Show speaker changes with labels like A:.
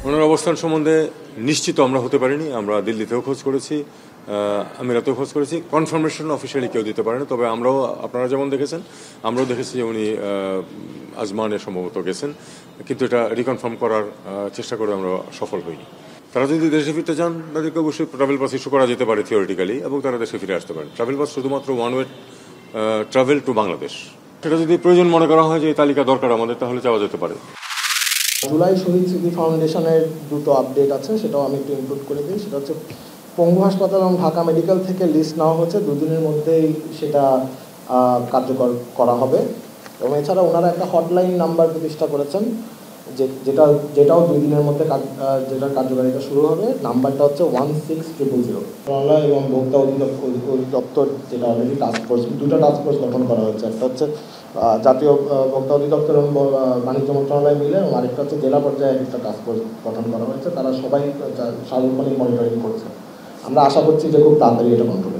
A: ওনার অবস্থান সম্বন্ধে নিশ্চিত আমরা হতে পারিনি। আমরা দিল্লিতেও খোঁজ করেছি, আমিরাতেও খোঁজ করেছি, কনফার্মেশন অফিসিয়ালি কেউ দিতে পারেনি। তবে আমরাও, আপনারা যেমন দেখেছেন, আমরাও দেখেছি যে উনি আজমানে সম্ভবত গেছেন, কিন্তু এটা রিকনফার্ম করার চেষ্টা করে আমরা সফল হইনি। তারা যদি দেশে ফিরতে চান তাদেরকে অবশ্যই ট্রাভেল পাস ইস্যু করা যেতে পারে থিওরিটিক্যালি, এবং তারা দেশে ফিরে আসতে পারেন। ট্রাভেল পাস শুধুমাত্র one way travel to Bangladesh. সেটা যদি প্রয়োজন মনে করা হয় যে এই তালিকা দরকার আমাদের, তাহলে যাওয়া যেতে পারে।
B: জুলাই শহীদ স্মৃতি ফাউন্ডেশনের দুটো আপডেট আছে, সেটাও আমি একটু ইনক্লুড করে দিই। সেটা হচ্ছে পঙ্গু হাসপাতাল এবং ঢাকা মেডিকেল থেকে লিস্ট নেওয়া হচ্ছে, দুদিনের মধ্যেই সেটা কার্যকর করা হবে। এবং এছাড়া ওনারা একটা হটলাইন নাম্বার প্রতিষ্ঠা করেছেন, যেটাও 2 দিনের মধ্যে যেটার কার্যকারিতা শুরু হবে। নাম্বারটা হচ্ছে 16000। মন্ত্রণালয় এবং ভোক্তা অধিদপ্তর যেটা অলরেডি টাস্কফোর্স, দুটো টাস্কফোর্স গঠন করা হয়েছে। একটা হচ্ছে জাতীয় ভোক্তা অধিদপ্তর এবং বাণিজ্য মন্ত্রণালয় মিলে, এবং আরেকটা হচ্ছে জেলা পর্যায়ে একটা টাস্কফোর্স গঠন করা হয়েছে। তারা সবাই সার্বক্ষণিক মনিটরিং করছে। আমরা আশা করছি যে খুব তাড়াতাড়ি এটা কন্ট্রোল